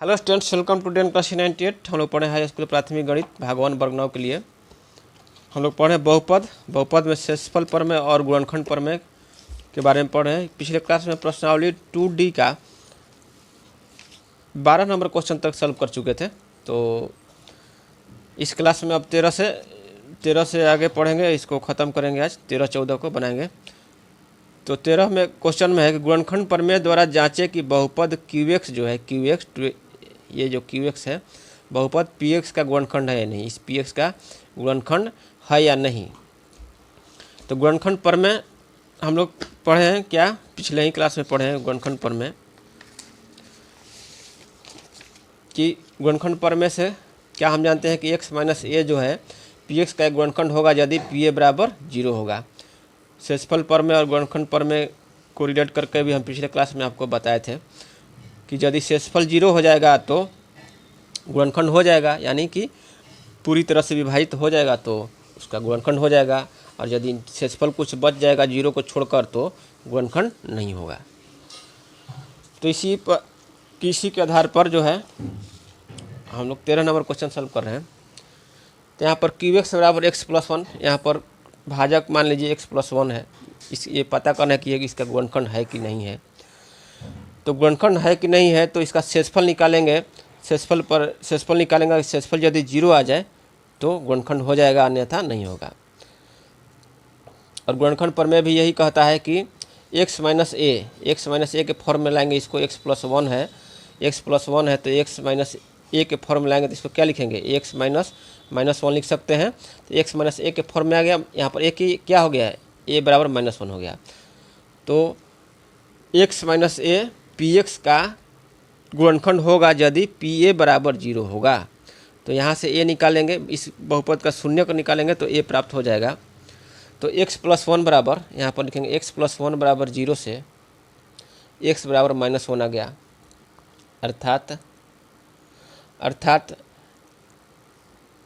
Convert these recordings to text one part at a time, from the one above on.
Hello students, welcome to 10 class 98। हम लोग पढ़े हाई स्कूल प्राथमिक गणित भागवान वर्ग 9 के लिए। हम लोग पढ़े बहुपद में शेषफल प्रमेय और गुणनखंड प्रमेय के बारे में पढ़े हैं। पिछले क्लास में प्रश्नावली 2D का 12 नंबर क्वेश्चन तक सॉल्व कर चुके थे। तो इस क्लास में अब 13 से आगे पढ़ेंगे, इसको ख़त्म करेंगे। आज 13-14 को बनाएंगे। तो 13 में क्वेश्चन में है कि गुणनखंड प्रमेय द्वारा जांचे कि बहुपद QX जो है QX, ये जो QX है बहुपद PX का गुणनखंड है या नहीं, इस PX का गुणनखंड है या नहीं। तो गुणनखंड प्रमेय हम लोग पढ़े हैं, क्या पिछले ही क्लास में पढ़े हैं गुणनखंड प्रमेय कि गुणनखंड प्रमेय से क्या हम जानते हैं कि x माइनस a जो है PX का एक गुणनखंड होगा यदि PA बराबर 0 होगा। शेषफल प्रमेय और गुणनखंड प्रमेय को रिलेट करके भी हम पिछले क्लास में आपको बताए थे कि यदि शेषफल 0 हो जाएगा तो गुणनखंड हो जाएगा, यानी कि पूरी तरह से विभाजित हो जाएगा तो उसका गुणनखंड हो जाएगा, और यदि शेषफल कुछ बच जाएगा 0 को छोड़कर तो गुणनखंड नहीं होगा। तो इसी के आधार पर जो है हम लोग 13 नंबर क्वेश्चन सॉल्व कर रहे हैं। तो यहाँ पर QX बराबर x+1, यहाँ पर भाजक मान लीजिए x+1 है। ये पता करना है कि इसका गुणनखंड है कि नहीं है। तो गुणनखंड है कि नहीं है तो इसका शेषफल निकालेंगे। शेषफल निकालेंगे, शेषफल यदि 0 आ जाए तो गुणनखंड हो जाएगा, अन्यथा नहीं होगा। और गुणनखंड प्रमेय भी यही कहता है कि x माइनस ए के फॉर्म में लाएंगे इसको। x+1 है तो x माइनस ए के फॉर्म में लाएंगे तो इसको क्या लिखेंगे, x -1 लिख सकते हैं। तो x माइनस ए के फॉर्म में आ गया। यहाँ पर a की क्या हो गया है, a बराबर -1 हो गया। तो x माइनस ए PX का गुणनखंड होगा यदि PA बराबर 0 होगा। तो यहाँ से a निकालेंगे, इस बहुपद का शून्य को निकालेंगे तो a प्राप्त हो जाएगा। तो x+1 बराबर, यहाँ पर लिखेंगे x+1 बराबर 0 से x बराबर -1 आ गया। अर्थात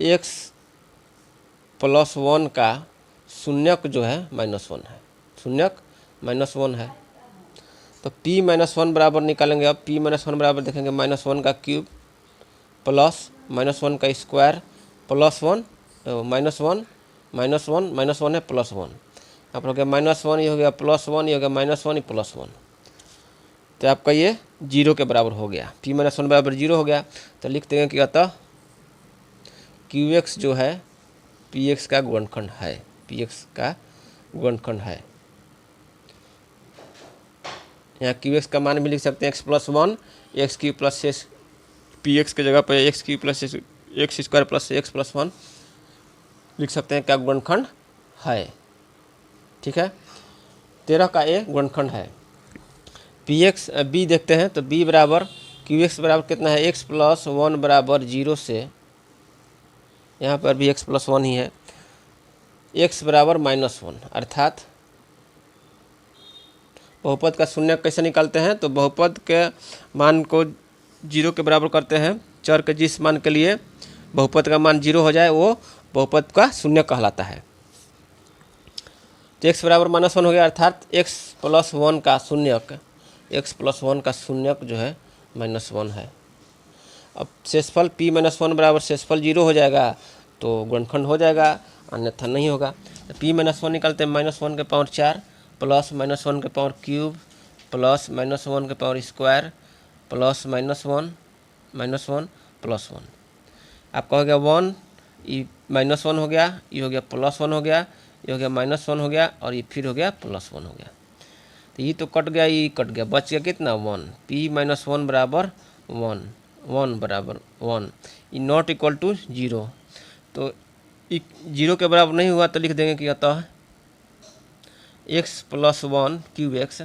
x+1 का शून्यक जो है -1 है, शून्यक -1 है। तो p-1 बराबर निकालेंगे। अब p-1 बराबर देखेंगे -1 का क्यूब प्लस -1 का स्क्वायर प्लस 1 -1 है प्लस 1। आप हो गया -1, ये हो गया +1, ये हो गया -1, ये +1। तो आपका ये 0 के बराबर हो गया। p-1 बराबर 0 हो गया। तो लिख देंगे कि अतः QX जो है PX का गुणनखंड है, PX का गुणनखंड है। यहाँ QX का मान भी लिख सकते हैं x+1, x³ plus x, PX के जगह पर x³ plus x² plus x+1 लिख सकते हैं, क्या गुणनखंड है। ठीक है, 13 का A गुणनखंड है। B देखते हैं। तो B बराबर QX बराबर कितना है, x+1 बराबर 0 से, यहाँ पर भी x+1 ही है, x बराबर -1। अर्थात बहुपद का शून्य कैसे निकालते हैं, तो बहुपद के मान को 0 के बराबर करते हैं। चर के जिस मान के लिए बहुपद का मान 0 हो जाए वो बहुपद का शून्य कहलाता है। तो x बराबर -1 हो गया। अर्थात x+1 का शून्यक जो है -1 है। अब शेषफल p-1 बराबर शेषफल 0 हो जाएगा तो गुणनखंड हो जाएगा, अन्यथा नहीं होगा। तो p-1 निकालते हैं, -1 के पावर 4 प्लस -1 के पावर क्यूब प्लस -1 के पावर स्क्वायर प्लस -1 प्लस 1। आपका हो गया 1, ये -1 हो गया, ये हो गया +1 हो गया, ये हो गया -1 हो गया, और ये फिर हो गया +1 हो गया। तो ये तो कट गया, ये कट गया, बच गया कितना 1। p-1 बराबर 1 बराबर 1, ये नॉट इक्वल टू 0। तो 0 के बराबर नहीं हुआ तो लिख देंगे कि अतः x+1 QX,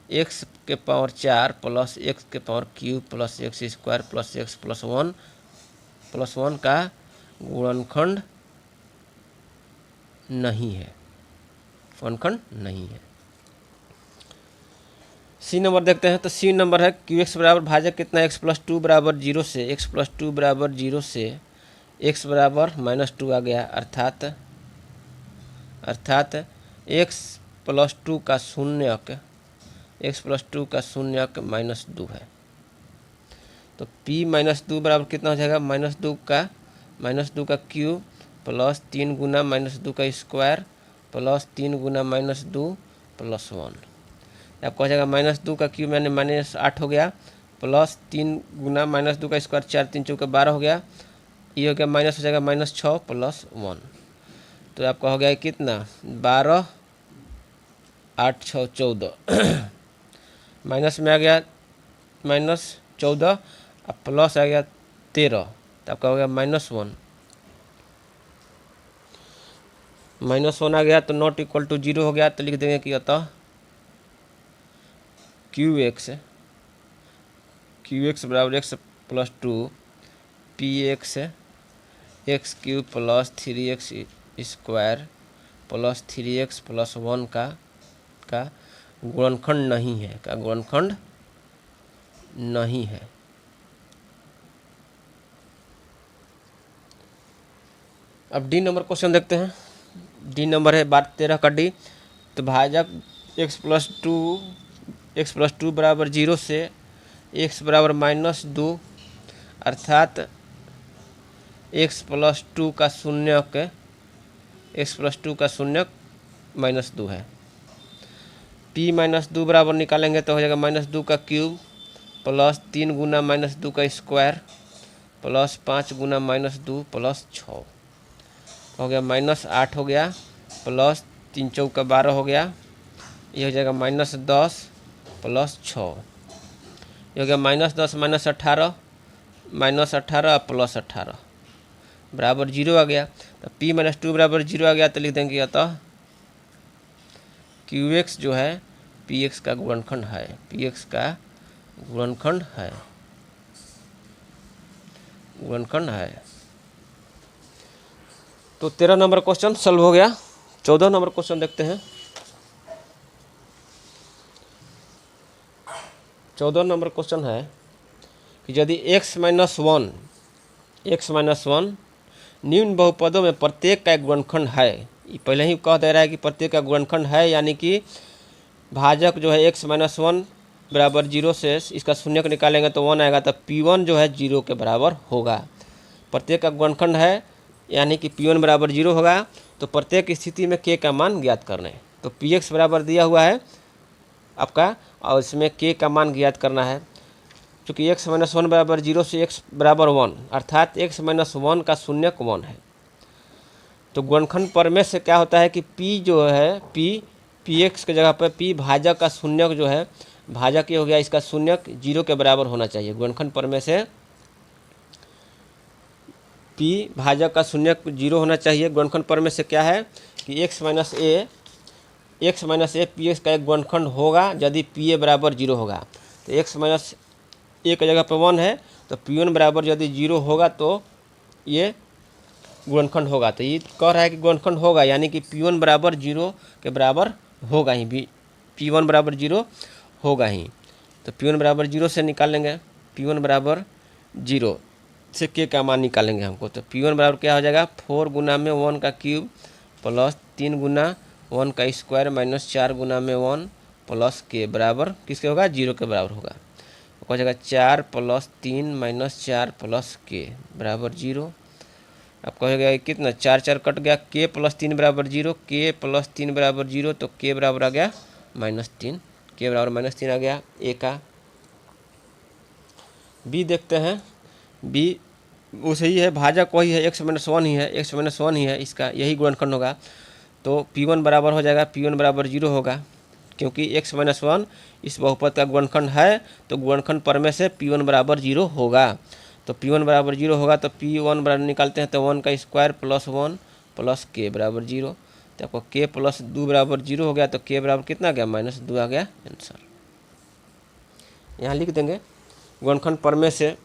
x के पावर 4 प्लस x के power cube plus x² plus x plus 1 का गुणनखंड नहीं है, गुणनखंड नहीं है। C नंबर देखते हैं। तो C नंबर है QX बराबर भाजक कितना, x+2 बराबर 0 से, x+2 बराबर 0 से x बराबर -2 आ गया। अर्थात x+2 का शून्यक -2 है। तो p माइनस 2 बराबर कितना हो जाएगा, -2 का क्यूब प्लस 3 गुना -2 का स्क्वायर प्लस 3 गुना -2 प्लस 1। आपको हो जाएगा -2 का क्यूब यानी -8 हो गया, प्लस 3 गुना -2 का स्क्वायर 4 3 चौके 12 हो गया, ये हो गया माइनस हो जाएगा -6 प्लस 1। तो आपका हो गया कितना 12 8 6 14 माइनस में आ गया -14 और प्लस आ गया 13, तो आपका हो गया -1 आ गया, तो नॉट इक्वल टू 0 हो गया। तो लिख देंगे कि अतः क्यू एक्स बराबर x plus 2 P x cube plus 3x square plus 3x plus 1 का गुणनखंड नहीं है, का गुणनखंड नहीं है। अब डी नंबर क्वेश्चन देखते हैं। डी नंबर है 13 का डी। तो भाजक x प्लस टू बराबर 0 से x बराबर -2 अर्थात x प्लस 2 का शून्यक -2 है। p -2 बराबर निकालेंगे तो हो जाएगा -2 का क्यूब प्लस 3 गुना -2 का स्क्वायर प्लस 5 गुना -2 प्लस 6 हो गया, -8 हो गया प्लस 3 चौका 12 हो गया, ये हो जाएगा -10 प्लस 6, ये हो गया -10 -18 प्लस 18 बराबर 0 आ गया। तो p - 2 बराबर 0 आ गया, तो लिख देंगे अतः qx जो है px का गुणनखंड है, px का गुणनखंड है। तो 13 नंबर क्वेश्चन सॉल्व हो गया। 14 नंबर क्वेश्चन देखते हैं। 14 नंबर क्वेश्चन है कि यदि x - 1 निम्न बहुपदों में प्रत्येक का एक गुणनखंड है, ये पहले ही कह दे रहा है कि प्रत्येक का गुणनखंड है, यानी कि भाजक जो है x - 1 बराबर 0 से इसका शून्यक निकालेंगे तो 1 आएगा, तो p1 जो है 0 के बराबर होगा। प्रत्येक का गुणनखंड है यानी कि p1 बराबर 0 होगा। तो प्रत्येक स्थिति में k का मान ज्ञात करना है। तो px बराबर दिया हुआ है आपका, और इसमें k का मान ज्ञात करना है। चूँकि x - 1 बराबर 0 से x बराबर 1 अर्थात x - 1 का शून्यक 1 है। तो गुणनखंड प्रमेय से क्या होता है कि p जो है px के जगह पर p भाजक का शून्यक जो है, भाजक ये हो गया, इसका शून्यक 0 के बराबर होना चाहिए। गुणनखंड प्रमेय से p भाजक का शून्यक 0 होना चाहिए। गुणनखंड प्रमेय से क्या है कि x - a px का एक गुणनखंड होगा यदि pa बराबर 0 होगा। तो x - a की जगह पर 1 है, तो p1 बराबर यदि 0 होगा तो ये गुणनखंड होगा। तो ये कह रहा है कि गुणनखंड होगा, यानी कि p1 बराबर 0 के बराबर होगा ही, p1 बराबर 0 होगा ही। तो p1 बराबर 0 से निकालेंगे, p1 बराबर 0 से k का मान निकालेंगे हमको। तो p1 बराबर क्या हो जाएगा, 4 गुना में 1 का क्यूब प्लस 3 गुना 1 का स्क्वायर माइनस 4 गुना में 1 प्लस k बराबर किसके होगा, 0 के बराबर होगा। तो हो जाएगा 4 प्लस 3 माइनस 4 प्लस k बराबर 0। अब कहेगा कितना, 4 4 कट गया, k प्लस 3 बराबर 0, k प्लस 3 बराबर 0, तो k बराबर आ गया -3, k बराबर -3 आ गया a का। b देखते हैं। b वो सही है, भाजक वही है, x - 1 ही है, x - 1 ही है, इसका यही गुणनखंड होगा। तो p1 बराबर हो जाएगा, p1 बराबर 0 होगा, क्योंकि x - 1 इस बहुपद का गुणनखंड है। तो गुणनखंड प्रमेय से p1 बराबर 0 होगा। तो p1 बराबर 0 होगा, तो p1 बराबर निकालते हैं, तो 1 का स्क्वायर प्लस 1 प्लस k बराबर 0। तो आपको k प्लस 2 बराबर 0 हो गया, तो k बराबर कितना आ गया, -2 आ गया आंसर। यहाँ लिख देंगे गुणनखंड प्रमेय से।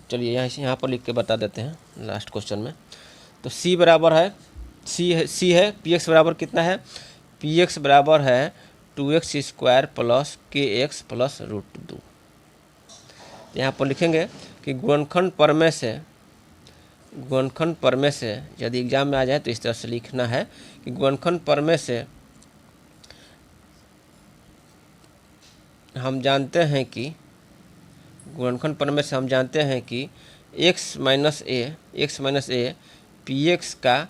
चलिए यहाँ पर लिख के बता देते हैं लास्ट क्वेश्चन में। तो c बराबर है, c है px बराबर कितना है, px बराबर है 2x square plus kx plus √2। यहाँ पर लिखेंगे कि गुणनखंड प्रमेय से यदि एग्जाम में आ जाए तो इस तरह से लिखना है कि गुणनखंड प्रमेय से हम जानते हैं कि गुणनखंड प्रमेय से हम जानते हैं कि x minus A P x का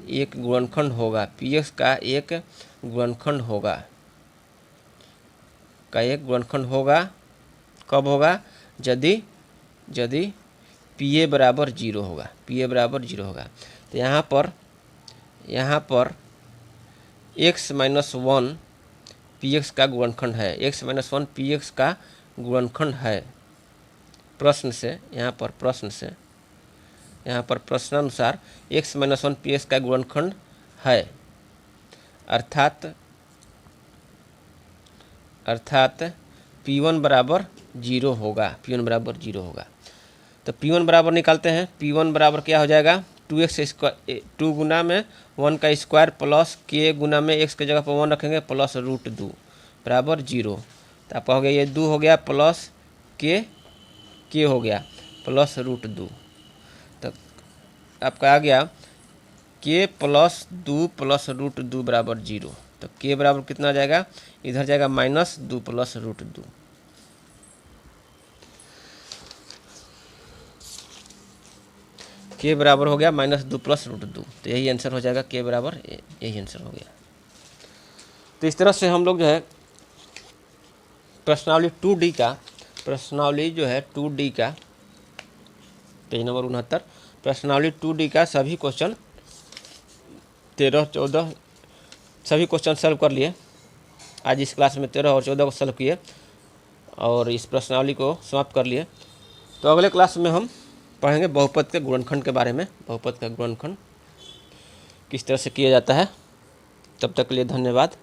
एक गुणनखंड होगा, पी एक्स का एक गुणनखंड होगा, कब होगा? यदि पी ए बराबर जीरो होगा, तो यहाँ पर x minus one P x का गुणनखंड है, x minus one P x का गुणनखंड है। यहाँ पर प्रश्नानुसार x minus one P x का गुणनखंड है, अर्थात P1 बराबर जीरो होगा, तो P1 बराबर निकालते हैं। P1 बराबर क्या हो जाएगा? 2x स्क्वायर, 2 गुना में 1 का स्क्वायर प्लस k गुना में x के जगह पर 1 रखेंगे प्लस रूट 2 बराबर जीरो। तो आपका हो गया ये 2 हो गया प्लस k हो गया प्लस रूट 2, तो आपका आ गया k प्लस 2 प्लस रूट 2 बराबर जीरो। तो k बराबर कितना जाएगा? इधर जाएगा माइनस 2 प्लस रूट 2। k बराबर हो गया माइनस 2 प्लस रूट 2, तो यही आंसर हो जाएगा, k बराबर यही आंसर हो गया। तो इस तरह से हम लोग जो है प्रश्नावली 2D का, पेज नंबर 69, प्रश्नावली 2D का सभी क्वेश्चन 13, 14 सभी क्वेश्चन सॉल्व कर लिए। आज इस क्लास में 13 और 14 को सॉल्व किए और इस प्रश्नावली को समाप्त कर लिए। तो अगले क्लास में हम पढ़ेंगे बहुपद के गुणनखंड के बारे में, बहुपद का गुणनखंड किस तरह से किया जाता है। तब तक के लिए धन्यवाद।